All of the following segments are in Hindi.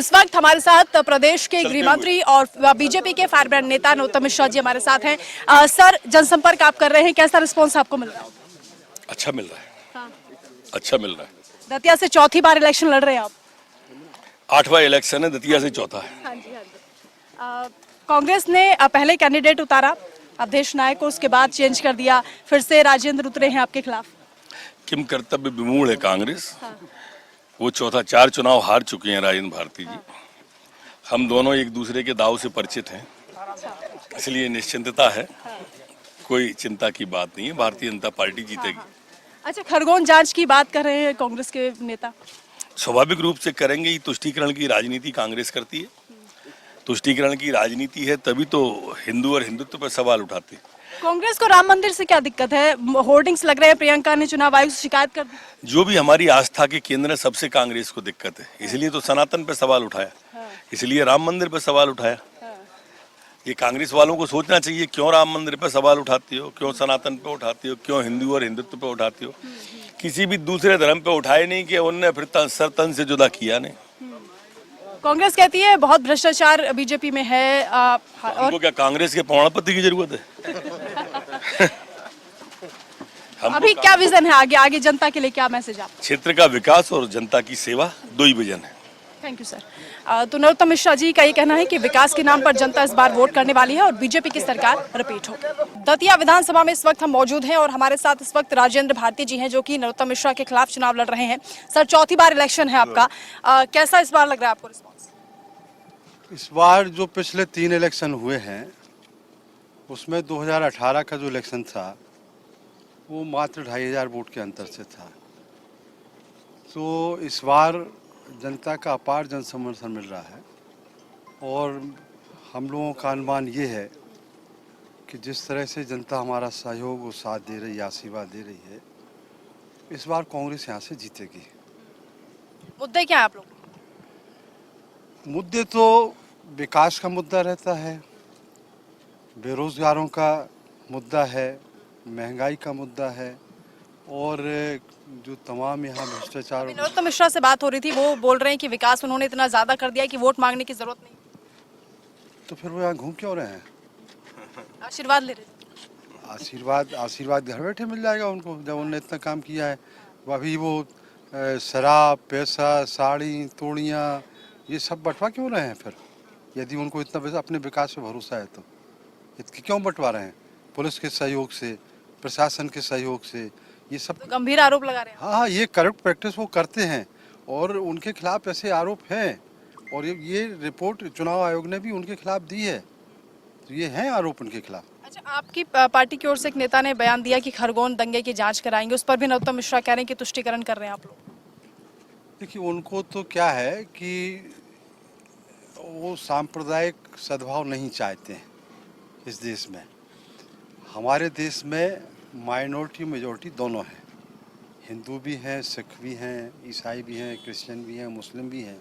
इस वक्त हमारे साथ प्रदेश के गृह मंत्री और बीजेपी के फायर ब्रांड नेता नरोत्तम मिश्रा जी हमारे साथ हैं। सर, जनसंपर्क आप कर रहे हैं, कैसा रिस्पॉन्स आपको मिल रहा है? अच्छा मिल रहा है। हाँ। अच्छा मिल रहा है। दतिया से चौथी बार इलेक्शन लड़ रहे हैं आप। 8वां इलेक्शन है, दतिया से चौथा है। हाँ जी, हाँ जी। कांग्रेस ने पहले कैंडिडेट उतारा अवधेश नायक को, उसके बाद चेंज कर दिया, फिर से राजेंद्र उतरे हैं आपके खिलाफ। किम कर्तव्य विमूढ़ है कांग्रेस। वो चौथा 4 चुनाव हार चुके हैं राजेंद्र भारती जी। हम दोनों एक दूसरे के दाव से परिचित हैं, इसलिए निश्चिंतता है। कोई चिंता की बात नहीं है, भारतीय जनता पार्टी जीतेगी। अच्छा, खरगोन जांच की बात कर रहे हैं कांग्रेस के नेता। स्वाभाविक रूप से करेंगे ही। तुष्टीकरण की राजनीति कांग्रेस करती है। तुष्टीकरण की राजनीति है तभी तो हिंदू और हिंदुत्व पर सवाल उठाते हैं। कांग्रेस को राम मंदिर से क्या दिक्कत है? होर्डिंग्स लग रहे हैं, प्रियंका ने चुनाव आयोग से शिकायत कर दी। जो भी हमारी आस्था के केंद्र है, सबसे कांग्रेस को दिक्कत है, इसलिए तो सनातन पे सवाल उठाया, इसलिए राम मंदिर पे सवाल उठाया। ये कांग्रेस वालों को सोचना चाहिए, क्यों राम मंदिर पे सवाल उठाती हो, क्यों सनातन पे उठाती हो, क्यों हिंदू और हिंदुत्व पे उठाती हो। किसी भी दूसरे धर्म पे उठाए नहीं कि उनने फिर सर तन से जुदा किया नहीं। कांग्रेस कहती है बहुत भ्रष्टाचार बीजेपी में है। हमको क्या कांग्रेस के प्रमाण पत्र की जरूरत है? अभी क्या विजन है आगे? आगे जनता के लिए क्या मैसेज आप? क्षेत्र का विकास और जनता की सेवा, 2 ही विजन है। Thank you sir. तो नरोत्तम मिश्रा जी का ये कहना है कि विकास के नाम पर जनता इस बार वोट करने वाली है और बीजेपी की सरकार रिपीट होगी। दतिया विधानसभा में इस वक्त हम मौजूद हैं और हमारे साथ इस वक्त राजेंद्र भारती जी हैं, जो कि नरोत्तम मिश्रा के खिलाफ चुनाव लड़ रहे हैं। सर, चौथी बार इलेक्शन है आपका, कैसा इस बार लग रहा है आपको रिस्पॉन्स? इस बार जो पिछले 3 इलेक्शन हुए हैं उसमें 2018 का जो इलेक्शन था वो मात्र 2500 वोट के अंतर से था। तो इस बार जनता का अपार जन समर्थन मिल रहा है और हम लोगों का अनुमान ये है कि जिस तरह से जनता हमारा सहयोग और साथ दे रही है, आशीर्वाद दे रही है, इस बार कांग्रेस यहाँ से जीतेगी। मुद्दे क्या है आप लोग? मुद्दे तो विकास का मुद्दा रहता है, बेरोजगारों का मुद्दा है, महंगाई का मुद्दा है और जो तमाम यहाँ भ्रष्टाचार। नरोत्तम मिश्रा से बात हो रही थी, वो बोल रहे हैं कि विकास उन्होंने इतना ज्यादा कर दिया है कि वोट मांगने की जरूरत नहीं। तो फिर वो यहाँ घूम क्यों रहे हैं? आशीर्वाद ले रहे हैं। आशीर्वाद घर बैठे मिल जाएगा उनको, जब उन्होंने इतना काम किया है। अभी वो शराब, पैसा, साड़ी, तोड़ियाँ, ये सब बंटवा क्यों रहे हैं? फिर यदि उनको इतना अपने विकास पे भरोसा है तो क्यों बंटवा रहे हैं? पुलिस के सहयोग से, प्रशासन के सहयोग से, ये सब तो गंभीर आरोप लगा रहे हैं। हाँ, ये करप्ट प्रैक्टिस वो करते हैं और उनके खिलाफ ऐसे आरोप हैं और ये रिपोर्ट चुनाव आयोग ने भी उनके खिलाफ दी है। तो ये हैं आरोप उनके खिलाफ। अच्छा, आपकी पार्टी की ओर से एक नेता ने बयान दिया कि खरगोन दंगे की जांच कराएंगे, उस पर भी नरोत्तम मिश्रा कह रहे हैं कि तुष्टीकरण कर रहे हैं आप लोग। देखिए, उनको तो क्या है कि वो सांप्रदायिक सद्भाव नहीं चाहते हैं इस देश में। हमारे देश में माइनॉरिटी मेजॉरिटी दोनों है, हिंदू भी हैं, सिख भी हैं, ईसाई भी हैं, क्रिश्चियन भी हैं, मुस्लिम भी हैं।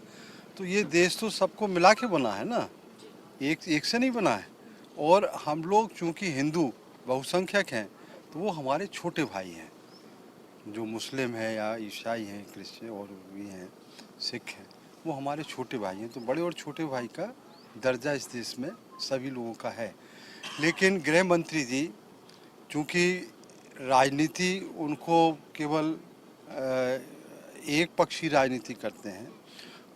तो ये देश तो सबको मिला के बना है ना, एक से नहीं बना है। और हम लोग चूँकि हिंदू बहुसंख्यक हैं तो वो हमारे छोटे भाई हैं। जो मुस्लिम है या ईसाई हैं, क्रिश्चियन और भी हैं, सिख हैं, वो हमारे छोटे भाई हैं। तो बड़े और छोटे भाई का दर्जा इस देश में सभी लोगों का है। लेकिन गृह मंत्री जी चूँकि राजनीति उनको केवल एक पक्षी राजनीति करते हैं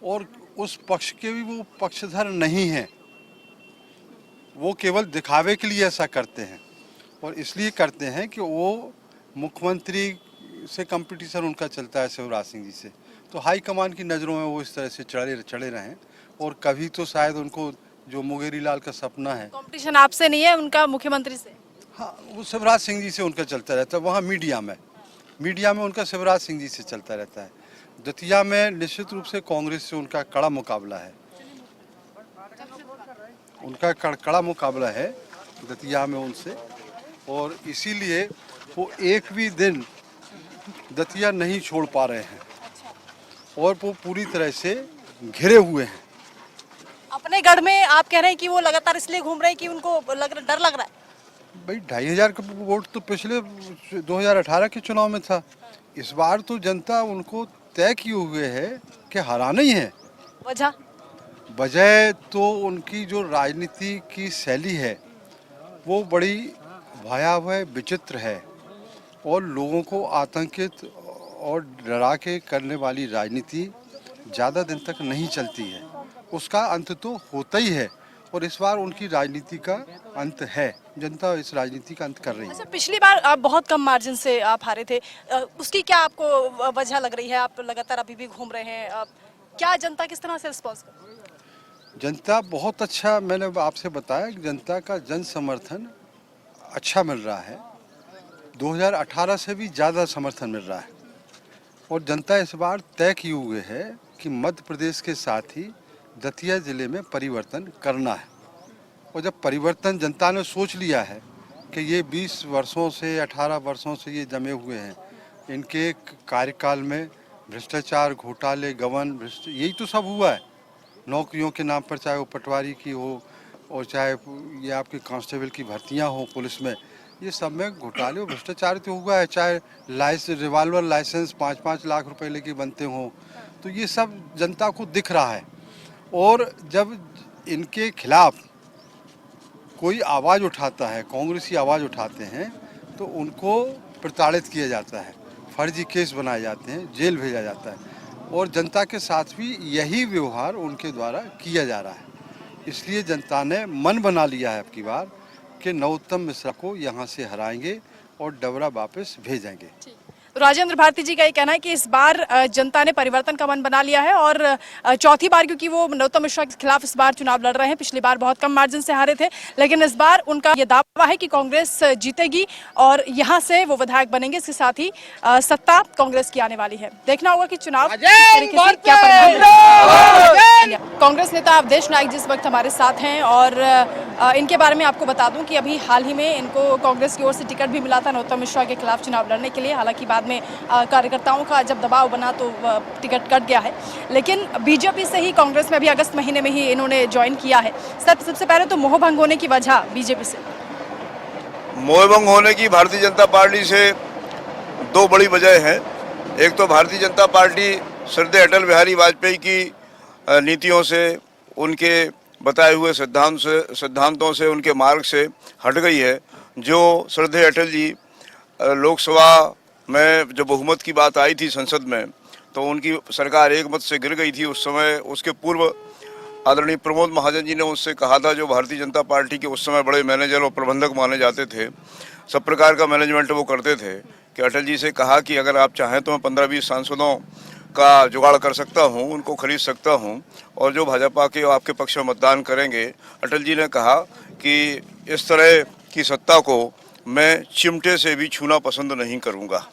और उस पक्ष के भी वो पक्षधर नहीं हैं, वो केवल दिखावे के लिए ऐसा करते हैं और इसलिए करते हैं कि वो मुख्यमंत्री से कंपटीशन उनका चलता है शिवराज सिंह जी से। तो हाईकमान की नज़रों में वो इस तरह से चढ़े रहें और कभी तो शायद उनको जो मुंगेरी लाल का सपना है। कंपटीशन आपसे नहीं है, उनका मुख्यमंत्री से। हाँ, वो शिवराज सिंह जी से उनका चलता रहता है। वहाँ मीडिया में उनका शिवराज सिंह जी से चलता रहता है। दतिया में निश्चित रूप से कांग्रेस से उनका कड़ा मुकाबला है, कड़ा मुकाबला है दतिया में उनसे। और इसीलिए वो एक भी दिन दतिया नहीं छोड़ पा रहे हैं और वो पूरी तरह से घिरे हुए हैं। अपने गढ़ में आप कह रहे हैं कि वो लगातार इसलिए घूम रहे हैं कि उनको डर लग रहा है। भाई 2500 का वोट तो पिछले 2018 के चुनाव में था। इस बार तो जनता उनको तय किए हुए है कि हराना ही है। वजह वजह तो उनकी जो राजनीति की शैली है वो बड़ी भयावह विचित्र है और लोगों को आतंकित और डरा के करने वाली राजनीति ज़्यादा दिन तक नहीं चलती है। उसका अंत तो होता ही है और इस बार उनकी राजनीति का अंत है। जनता इस राजनीति का अंत कर रही है। अच्छा, पिछली बार आप बहुत कम मार्जिन से आप हारे थे, उसकी क्या आपको वजह लग रही है? आप लगातार अभी भी घूम रहे हैं, क्या जनता किस तरह से रिस्पॉन्स कर रही है? जनता बहुत अच्छा, मैंने आपसे बताया कि जनता का जन समर्थन अच्छा मिल रहा है। 2018 से भी ज़्यादा समर्थन मिल रहा है और जनता इस बार तय किए हुए है कि मध्य प्रदेश के साथ ही दतिया जिले में परिवर्तन करना है। और जब परिवर्तन जनता ने सोच लिया है कि ये 20 वर्षों से 18 वर्षों से ये जमे हुए हैं, इनके कार्यकाल में भ्रष्टाचार, घोटाले, गबन, यही तो सब हुआ है। नौकरियों के नाम पर, चाहे वो पटवारी की हो और चाहे ये आपकी कांस्टेबल की भर्तियां हो पुलिस में, ये सब में घोटाले और भ्रष्टाचार तो हुआ है। चाहे रिवाल्वर लाइसेंस 5-5 लाख रुपए लेके बनते हों, तो ये सब जनता को दिख रहा है। और जब इनके खिलाफ कोई आवाज़ उठाता है, कांग्रेसी आवाज़ उठाते हैं, तो उनको प्रताड़ित किया जाता है, फर्जी केस बनाए जाते हैं, जेल भेजा जाता है और जनता के साथ भी यही व्यवहार उनके द्वारा किया जा रहा है। इसलिए जनता ने मन बना लिया है अब की बार कि नरोत्तम मिश्रा को यहाँ से हराएंगे और डबरा वापस भेजेंगे। राजेंद्र भारती जी का ये कहना है कि इस बार जनता ने परिवर्तन का मन बना लिया है और चौथी बार, क्योंकि वो नरोत्तम मिश्रा के खिलाफ इस बार चुनाव लड़ रहे हैं। पिछली बार बहुत कम मार्जिन से हारे थे, लेकिन इस बार उनका ये दावा है कि कांग्रेस जीतेगी और यहाँ से वो विधायक बनेंगे। इसके साथ ही सत्ता कांग्रेस की आने वाली है। देखना होगा कि चुनाव किस तरीके से क्या परिणाम। कांग्रेस नेता अवधेश नाइक जी इस वक्त हमारे साथ हैं और इनके बारे में आपको बता दूं कि अभी हाल ही में इनको कांग्रेस की ओर से टिकट भी मिला था नरोत्तम मिश्रा के खिलाफ चुनाव लड़ने के लिए। हालांकि बाद में कार्यकर्ताओं का जब दबाव बना तो टिकट कट गया है, लेकिन बीजेपी से ही कांग्रेस में अभी अगस्त महीने में ही इन्होंने ज्वाइन किया है। सबसे पहले तो मोहभंग होने की वजह बीजेपी से। मोहभंग होने की भारतीय जनता पार्टी से दो बड़ी वजह है। एक तो भारतीय जनता पार्टी श्रद्धेय अटल बिहारी वाजपेयी की नीतियों से, उनके बताए हुए सिद्धांतों से, उनके मार्ग से हट गई है। जो श्रद्धेय अटल जी लोकसभा में जब बहुमत की बात आई थी संसद में, तो उनकी सरकार एक मत से गिर गई थी। उस समय उसके पूर्व आदरणीय प्रमोद महाजन जी ने उससे कहा था, जो भारतीय जनता पार्टी के उस समय बड़े मैनेजर और प्रबंधक माने जाते थे, सब प्रकार का मैनेजमेंट वो करते थे, कि अटल जी से कहा कि अगर आप चाहें तो मैं 15-20 सांसदों का जुगाड़ कर सकता हूं, उनको खरीद सकता हूं और जो भाजपा के आपके पक्ष में मतदान करेंगे। अटल जी ने कहा कि इस तरह की सत्ता को मैं चिमटे से भी छूना पसंद नहीं करूंगा।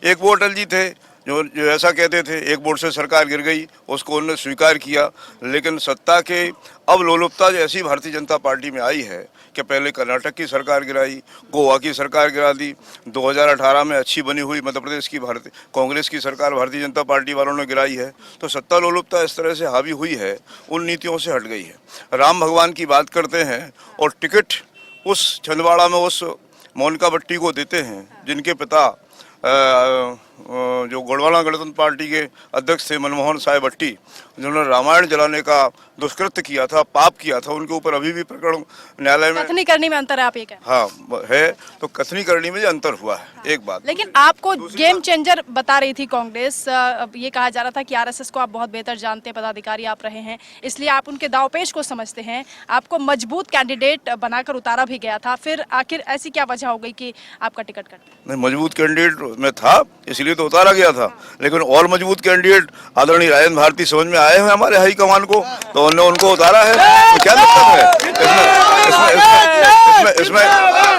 एक वो अटल जी थे जो ऐसा कहते थे। एक वोट से सरकार गिर गई, उसको उन्होंने स्वीकार किया, लेकिन सत्ता के अब लोलुपता जो ऐसी भारतीय जनता पार्टी में आई है कि पहले कर्नाटक की सरकार गिराई, गोवा की सरकार गिरा दी, 2018 में अच्छी बनी हुई मध्य प्रदेश की कांग्रेस की सरकार भारतीय जनता पार्टी वालों ने गिराई है। तो सत्ता लोलुपता इस तरह से हावी हुई है, उन नीतियों से हट गई है। राम भगवान की बात करते हैं और टिकट उस छिंदवाड़ा में उस मोनिका भट्टी को देते हैं जिनके पिता जो गोंडवाना गणतंत्र पार्टी के अध्यक्ष थे मनमोहन साय भट्टी, जिन्होंने रामायण जलाने का दुष्कृत्य किया था, पाप किया था, उनके ऊपर अभी भी प्रकरण न्यायालय में। कथनी करनी में अंतर है, आप ये कहें? हाँ है, तो कथनी करनी में अंतर हुआ है। हाँ। एक बात, लेकिन आपको गेम चेंजर बता रही थी कांग्रेस। ये कहा जा रहा था कि आरएसएस को आप बहुत बेहतर जानते हैं, पदाधिकारी आप रहे हैं, इसलिए आप उनके दावपेच को समझते हैं। आपको मजबूत कैंडिडेट बनाकर उतारा भी गया था, फिर आखिर ऐसी क्या वजह हो गई कि आपका टिकट कट? नहीं, मजबूत कैंडिडेट में था इसलिए तो उतारा गया था, लेकिन और मजबूत कैंडिडेट आदरणीय राजेंद्र भारती समझ में आए हैं हमारे हाईकमान को, तो उन्होंने उनको उतारा है। तो क्या दिक्कत है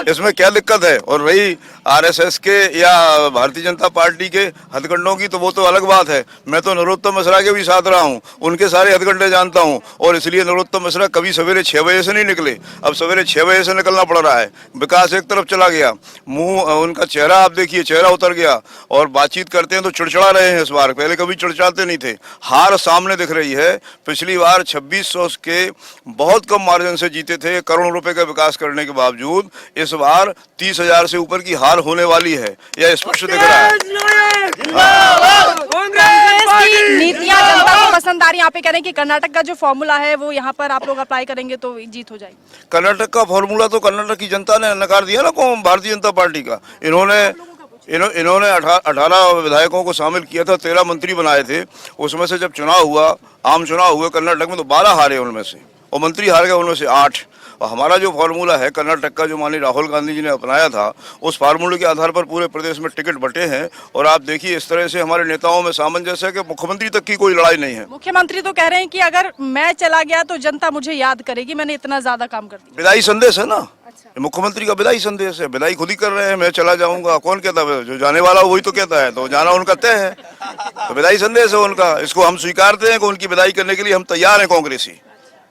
इसमें क्या दिक्कत है? और रही आरएसएस के या भारतीय जनता पार्टी के हथकंडों की, तो वो तो अलग बात है। मैं तो नरोत्तम मिश्रा के भी साथ रहा हूँ, उनके सारे हथकंडे जानता हूँ, और इसलिए नरोत्तम मिश्रा कभी सवेरे 6 बजे से नहीं निकले, अब सवेरे 6 बजे से निकलना पड़ रहा है। विकास एक तरफ चला गया, मुंह उनका चेहरा आप देखिए, चेहरा उतर गया, और बातचीत करते हैं तो चिड़चिड़ा रहे हैं इस बार, पहले कभी चिड़चिड़ाते नहीं थे। हार सामने दिख रही है। पिछली बार 2600 के बहुत कम मार्जिन से जीते थे, करोड़ों रुपए का विकास करने के बावजूद। इस बार 30,000 से ऊपर की हार होने वाली है, यह स्पष्ट दिख रहा है। कांग्रेस की नीतियां जनता को पसंद आ रही है? यहाँ पे कह रहे हैं कि कर्नाटक का जो फॉर्मूला है वो यहाँ पर आप लोग अप्लाई करेंगे तो जीत हो जाएगी। कर्नाटक का फॉर्मूला तो कर्नाटक की जनता ने नकार दिया ना, कौन? भारतीय जनता पार्टी का। इन्होंने 18 विधायकों को शामिल किया था, 13 मंत्री बनाए थे। उसमें से जब चुनाव हुआ, आम चुनाव हुए कर्नाटक में, तो 12 हारे उनमें से, और मंत्री हार गए उनमें से 8। और हमारा जो फार्मूला है कर्नाटक का, जो माननीय राहुल गांधी जी ने अपनाया था, उस फार्मूले के आधार पर पूरे प्रदेश में टिकट बटे हैं। और आप देखिए इस तरह से हमारे नेताओं में सामंजस्य है कि मुख्यमंत्री तक की कोई लड़ाई नहीं है। मुख्यमंत्री तो कह रहे हैं कि अगर मैं चला गया तो जनता मुझे याद करेगी, मैंने इतना ज्यादा काम कर दिया। विदाई संदेश है ना, मुख्यमंत्री का विदाई संदेश है। विदाई खुद ही कर रहे हैं, मैं चला जाऊंगा। कौन कहता है? जो जाने वाला वही तो कहता है, तो जाना उनका तय है। तो विदाई संदेश है उनका, इसको हम स्वीकारते हैं कि उनकी विदाई करने के लिए हम तैयार हैं कांग्रेसी,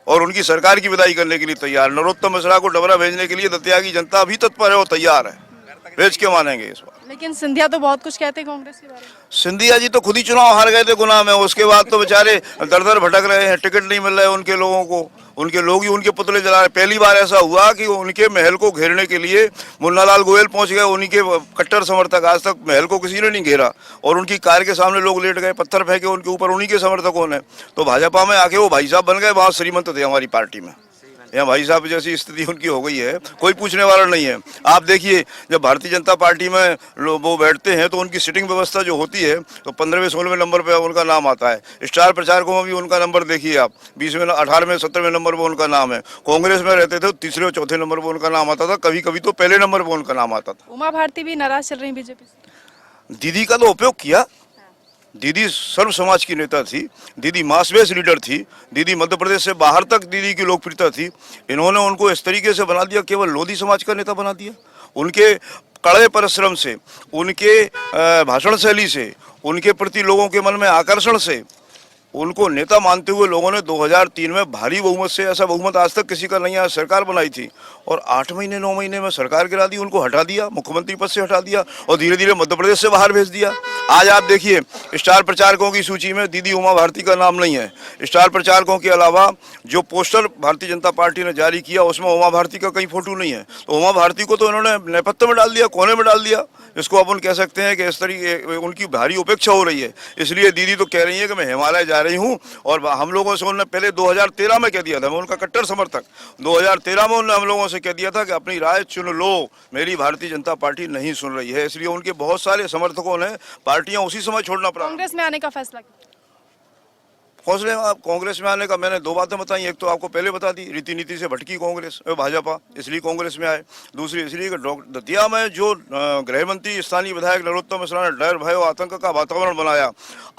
और उनकी सरकार की विदाई करने के लिए तैयार। नरोत्तम मिश्रा को डबरा भेजने के लिए दतिया की जनता भी तत्पर है और तैयार है। भेज के मानेंगे इस बार। लेकिन सिंधिया तो बहुत कुछ कहते हैं कांग्रेस के बारे में। सिंधिया जी तो खुद ही चुनाव हार गए थे गुनाह में, उसके बाद तो बेचारे दर दर भटक रहे हैं, टिकट नहीं मिल रहे उनके लोगों को। उनके लोग ही उनके पुतले जला रहे। पहली बार ऐसा हुआ कि उनके महल को घेरने के लिए मुन्नालाल गोयल पहुंच गए, उन्हीं के कट्टर समर्थक। आज तक महल को किसी ने नहीं घेरा, और उनकी कार के सामने लोग लेट गए, पत्थर फेंके उनके ऊपर, उन्हीं के समर्थकों ने। तो भाजपा में आके वो भाई साहब बन गए, वहाँ श्रीमंत थे हमारी पार्टी में। यहाँ भाई साहब जैसी स्थिति उनकी हो गई है, कोई पूछने वाला नहीं है। आप देखिए जब भारतीय जनता पार्टी में वो बैठते हैं तो उनकी सीटिंग व्यवस्था जो होती है, तो 15वें 16वें नंबर पे उनका नाम आता है। स्टार प्रचारकों में भी उनका नंबर देखिए आप, 20वें 18वें 17वें नंबर पर उनका नाम है। कांग्रेस में रहते थे 3रे और 4थे नंबर पर उनका नाम आता था, कभी कभी तो पहले नंबर पर उनका नाम आता था। उमा भारती भी नाराज चल रही बीजेपी से। दीदी का तो उपयोग किया। दीदी सर्व समाज की नेता थी, दीदी मास बेस लीडर थी, दीदी मध्य प्रदेश से बाहर तक दीदी की लोकप्रियता थी। इन्होंने उनको इस तरीके से बना दिया, केवल लोधी समाज का नेता बना दिया। उनके कड़े परिश्रम से, उनके भाषण शैली से, उनके प्रति लोगों के मन में आकर्षण से उनको नेता मानते हुए लोगों ने 2003 में भारी बहुमत से, ऐसा बहुमत आज तक किसी का नहीं है, सरकार बनाई थी। और 8 महीने 9 महीने में सरकार गिरा दी, उनको हटा दिया, मुख्यमंत्री पद से हटा दिया, और धीरे धीरे मध्य प्रदेश से बाहर भेज दिया। आज आप देखिए स्टार प्रचारकों की सूची में दीदी उमा भारती का नाम नहीं है। स्टार प्रचारकों के अलावा जो पोस्टर भारतीय जनता पार्टी ने जारी किया उसमें उमा भारती का कहीं फोटो नहीं है। तो उमा भारती को तो इन्होंने नेपथ्य में डाल दिया, कोने में डाल दिया। इसको अपन कह सकते हैं कि इस तरीके उनकी भारी उपेक्षा हो रही है। इसलिए दीदी तो कह रही है कि मैं हिमालय जा रही हूँ। और हम लोगों से उन्होंने पहले 2013 में कह दिया था, मैं उनका कट्टर समर्थक, 2013 में उन्होंने हम लोगों से कह दिया था कि अपनी राय चुन लो, मेरी भारतीय जनता पार्टी नहीं सुन रही है। इसलिए उनके बहुत सारे समर्थकों ने पार्टियां उसी समय छोड़ना पड़ा। कांग्रेस में आने का फैसला कांग्रेस में आने का मैंने 2 बातें बताई। एक तो आपको पहले बता दी, रीति नीति से भटकी कांग्रेस भाजपा, इसलिए कांग्रेस में आए। दूसरी इसलिए कि दतिया में जो गृह मंत्री स्थानीय विधायक नरोत्तम मिश्रा ने डर भय और आतंक का वातावरण बनाया,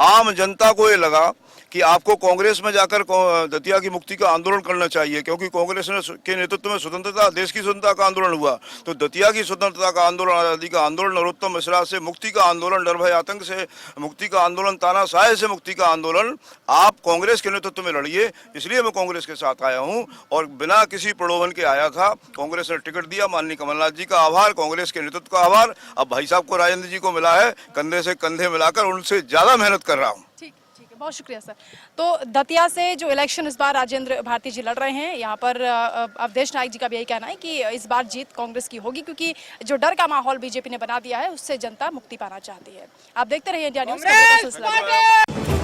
आम जनता को ये लगा कि आपको कांग्रेस में जाकर दतिया की मुक्ति का आंदोलन करना चाहिए, क्योंकि कांग्रेस के नेतृत्व में स्वतंत्रता, देश की स्वतंत्रता का आंदोलन हुआ। तो दतिया की स्वतंत्रता का आंदोलन, आज़ादी का आंदोलन, नरोत्तम मिश्रा से मुक्ति का आंदोलन, डर भय आतंक से मुक्ति का आंदोलन, तानाशाही से मुक्ति का आंदोलन आप कांग्रेस के नेतृत्व में लड़िए। इसलिए मैं कांग्रेस के साथ आया हूँ, और बिना किसी प्रलोभन के आया था। कांग्रेस ने टिकट दिया, माननीय कमलनाथ जी का आभार, कांग्रेस के नेतृत्व का आभार। अब भाई साहब को राजेंद्र जी को मिला है, कंधे से कंधे मिलाकर उनसे ज्यादा मेहनत कर रहा हूँ। ठीक है, बहुत शुक्रिया सर। तो दतिया से जो इलेक्शन इस बार राजेंद्र भारती जी लड़ रहे हैं, यहाँ पर अवधेश नायक जी का भी यही कहना है कि इस बार जीत कांग्रेस की होगी, क्योंकि जो डर का माहौल बीजेपी ने बना दिया है उससे जनता मुक्ति पाना चाहती है। आप देखते रहिए इंडिया न्यूज़ का सिलसिला।